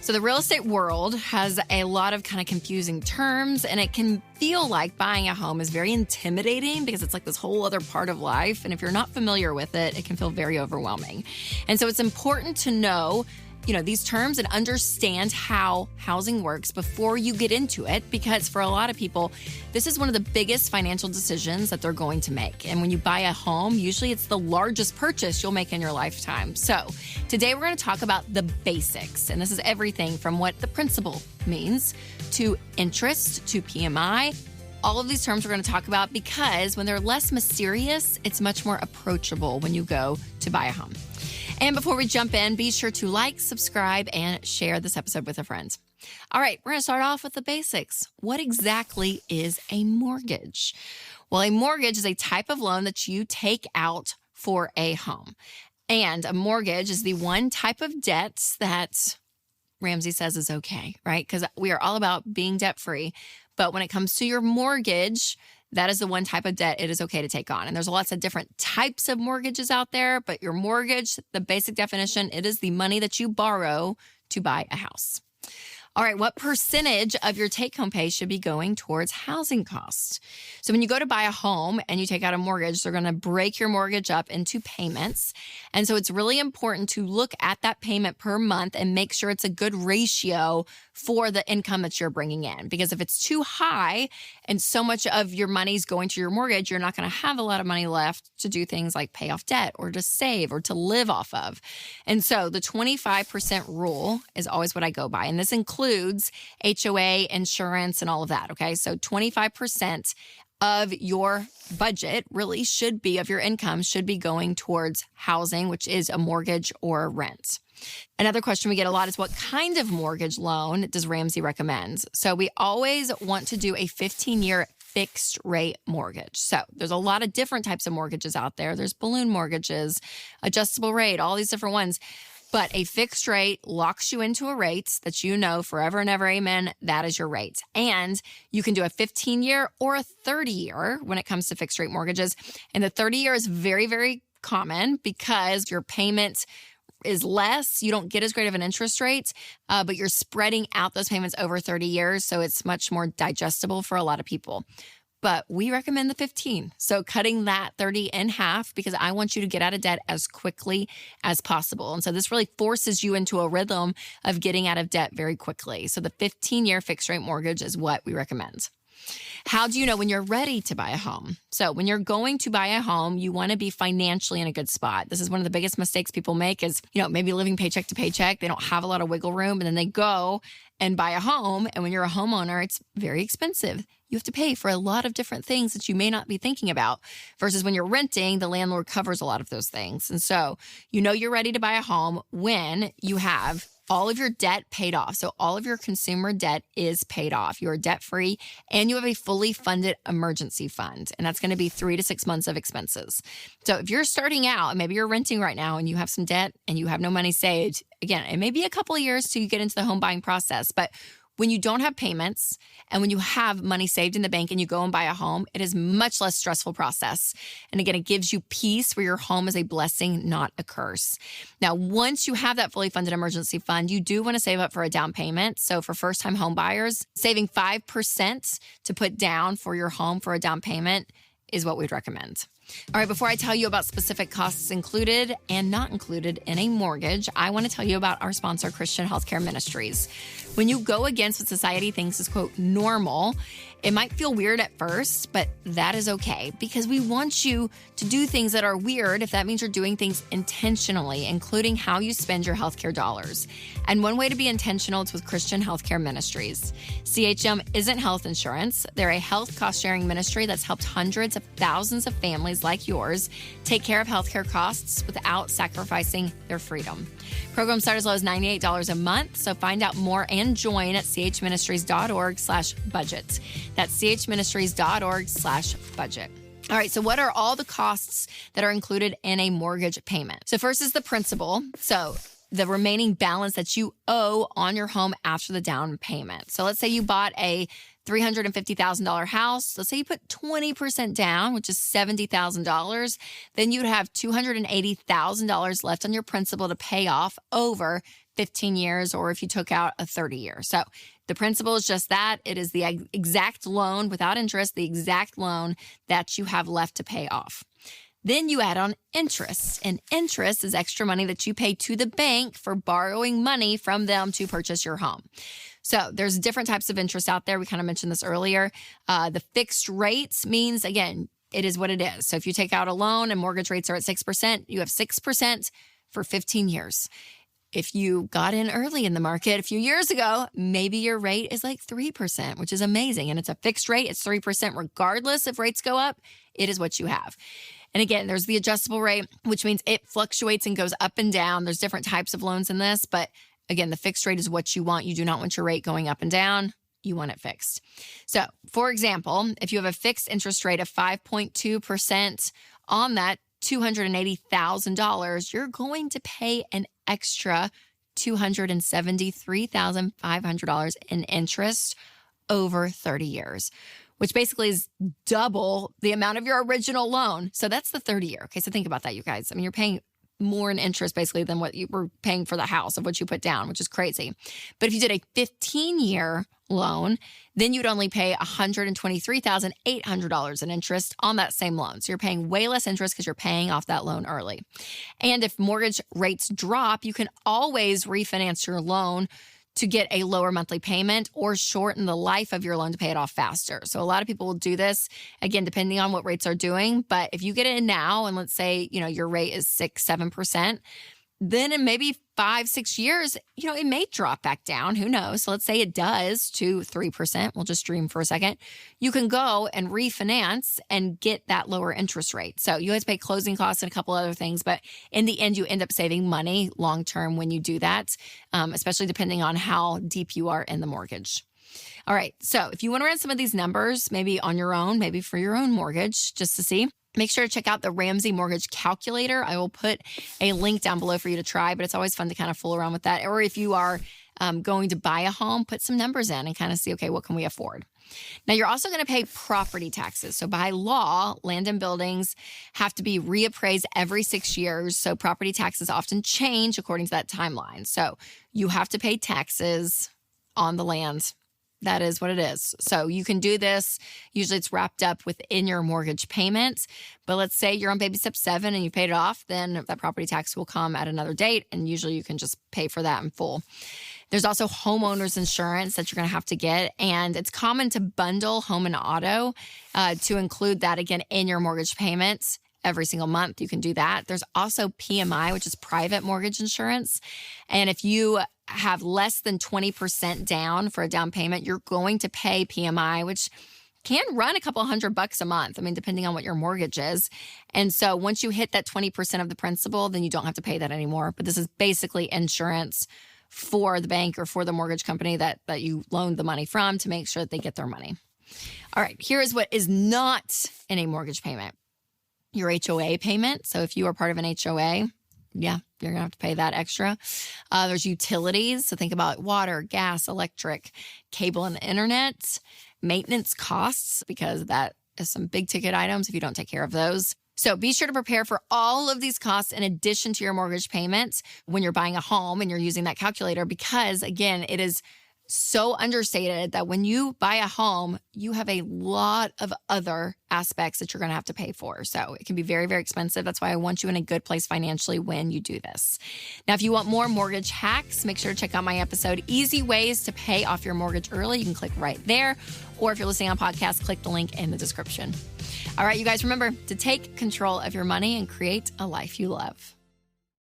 So the real estate world has a lot of kind of confusing terms, and it can feel like buying a home is very intimidating because it's like this whole other part of life. And if you're not familiar with it, it can feel very overwhelming. And so it's important to know these terms and understand how housing works before you get into it, because for a lot of people, this is one of the biggest financial decisions that they're going to make. And when you buy a home, usually it's the largest purchase you'll make in your lifetime. So today we're going to talk about the basics. And this is everything from what the principal means to interest to PMI. All of these terms we're going to talk about because when they're less mysterious, it's much more approachable when you go to buy a home. And before we jump in, be sure to like, subscribe, and share this episode with a friend. All right, we're going to start off with the basics. What exactly is a mortgage? Well, a mortgage is a type of loan that you take out for a home. And a mortgage is the one type of debt that Ramsey says is okay, right? Because we are all about being debt-free. But when it comes to your mortgage, that is the one type of debt it is okay to take on. And there's lots of different types of mortgages out there, but your mortgage, the basic definition, it is the money that you borrow to buy a house. All right, what percentage of your take-home pay should be going towards housing costs? So when you go to buy a home and you take out a mortgage, they're going to break your mortgage up into payments. And so it's really important to look at that payment per month and make sure it's a good ratio for the income that you're bringing in. Because if it's too high and so much of your money's going to your mortgage, you're not going to have a lot of money left to do things like pay off debt or to save or to live off of. And so the 25% rule is always what I go by. And this includes HOA, insurance, and all of that, okay? So 25% of your budget really should be, of your income, should be going towards housing, which is a mortgage or rent. Another question we get a lot is, what kind of mortgage loan does Ramsey recommend? So we always want to do a 15-year fixed rate mortgage. So there's a lot of different types of mortgages out there. There's balloon mortgages, adjustable rate, all these different ones. But a fixed rate locks you into a rate that you know forever and ever, amen, that is your rate. And you can do a 15-year or a 30-year when it comes to fixed rate mortgages. And the 30-year is very, very common because your payment is less. You don't get as great of an interest rate, but you're spreading out those payments over 30 years. So it's much more digestible for a lot of people. But we recommend the 15. So cutting that 30 in half, because I want you to get out of debt as quickly as possible. And so this really forces you into a rhythm of getting out of debt very quickly. So the 15-year fixed rate mortgage is what we recommend. How do you know when you're ready to buy a home? So when you're going to buy a home, you want to be financially in a good spot. This is one of the biggest mistakes people make is, maybe living paycheck to paycheck. They don't have a lot of wiggle room, and then they go and buy a home. And when you're a homeowner, it's very expensive. You have to pay for a lot of different things that you may not be thinking about, versus when you're renting, the landlord covers a lot of those things. And so you're ready to buy a home when you have all of your debt paid off. So all of your consumer debt is paid off. You're debt-free and you have a fully funded emergency fund. And that's going to be 3 to 6 months of expenses. So if you're starting out and maybe you're renting right now and you have some debt and you have no money saved, again, it may be a couple of years till you get into the home buying process. But when you don't have payments and when you have money saved in the bank and you go and buy a home, it is much less stressful process. And again, it gives you peace where your home is a blessing, not a curse. Now, once you have that fully funded emergency fund, you do want to save up for a down payment. So for first-time home buyers, saving 5% to put down for your home for a down payment is what we'd recommend. All right, before I tell you about specific costs included and not included in a mortgage, I want to tell you about our sponsor, Christian Healthcare Ministries. When you go against what society thinks is, quote, normal, it might feel weird at first, but that is okay because we want you to do things that are weird if that means you're doing things intentionally, including how you spend your healthcare dollars. And one way to be intentional is with Christian Healthcare Ministries. CHM isn't health insurance. They're a health cost-sharing ministry that's helped hundreds of thousands of families like yours take care of healthcare costs without sacrificing their freedom. Programs start as low as $98 a month, so find out more and join at chministries.org/budget. That's chministries.org/budget. All right, so what are all the costs that are included in a mortgage payment? So first is the principal. So the remaining balance that you owe on your home after the down payment. So let's say you bought a $350,000 house, let's say you put 20% down, which is $70,000, then you'd have $280,000 left on your principal to pay off over 15 years, or if you took out a 30-year. So the principal is just that. It is the exact loan without interest, the exact loan that you have left to pay off. Then you add on interest, and interest is extra money that you pay to the bank for borrowing money from them to purchase your home. So there's different types of interest out there. We kind of mentioned this earlier. The fixed rates means, again, it is what it is. So if you take out a loan and mortgage rates are at 6%, you have 6% for 15 years. If you got in early in the market a few years ago, maybe your rate is like 3%, which is amazing. And it's a fixed rate. It's 3% regardless if rates go up. It is what you have. And again, there's the adjustable rate, which means it fluctuates and goes up and down. There's different types of loans in this. But again, the fixed rate is what you want. You do not want your rate going up and down. You want it fixed. So for example, if you have a fixed interest rate of 5.2% on that $280,000, you're going to pay an extra $273,500 in interest over 30 years, which basically is double the amount of your original loan. So that's the 30-year. Okay, so think about that, you guys. I mean, you're paying more in interest basically than what you were paying for the house of what you put down, which is crazy. But if you did a 15-year loan, then you'd only pay $123,800 in interest on that same loan. So you're paying way less interest because you're paying off that loan early. And if mortgage rates drop, you can always refinance your loan to get a lower monthly payment or shorten the life of your loan to pay it off faster. So a lot of people will do this, again, depending on what rates are doing. But if you get it in now, and let's say, your rate is 6-7%, then in maybe 5-6 years, it may drop back down. Who knows? So let's say it does to 3%. We'll just dream for a second. You can go and refinance and get that lower interest rate. So you always pay closing costs and a couple other things, but in the end, you end up saving money long-term when you do that, especially depending on how deep you are in the mortgage. All right. So if you want to run some of these numbers, maybe on your own, maybe for your own mortgage, just to see, make sure to check out the Ramsey Mortgage Calculator. I will put a link down below for you to try, but it's always fun to kind of fool around with that. Or if you are going to buy a home, put some numbers in and kind of see, okay, what can we afford? Now, you're also going to pay property taxes. So by law, land and buildings have to be reappraised every 6 years. So property taxes often change according to that timeline. So you have to pay taxes on the land. That is what it is. So you can do this. Usually it's wrapped up within your mortgage payment. But let's say you're on baby step 7 and you paid it off, then that property tax will come at another date. And usually you can just pay for that in full. There's also homeowner's insurance that you're going to have to get. And it's common to bundle home and auto to include that, again, in your mortgage payments. Every single month, you can do that. There's also PMI, which is private mortgage insurance. And if you have less than 20% down for a down payment, you're going to pay PMI, which can run a couple $100 a month. I mean, depending on what your mortgage is. And so once you hit that 20% of the principal, then you don't have to pay that anymore. But this is basically insurance for the bank or for the mortgage company that you loaned the money from to make sure that they get their money. All right, here is what is not in a mortgage payment. Your HOA payment. So if you are part of an HOA, yeah, you're going to have to pay that extra. There's utilities. So think about water, gas, electric, cable, and internet. Maintenance costs, because that is some big ticket items if you don't take care of those. So be sure to prepare for all of these costs in addition to your mortgage payments when you're buying a home and you're using that calculator, because again, it is so understated that when you buy a home, you have a lot of other aspects that you're going to have to pay for. So it can be very, very expensive. That's why I want you in a good place financially when you do this. Now, if you want more mortgage hacks, make sure to check out my episode, Easy Ways to Pay Off Your Mortgage Early. You can click right there. Or if you're listening on podcast, click the link in the description. All right, you guys, remember to take control of your money and create a life you love.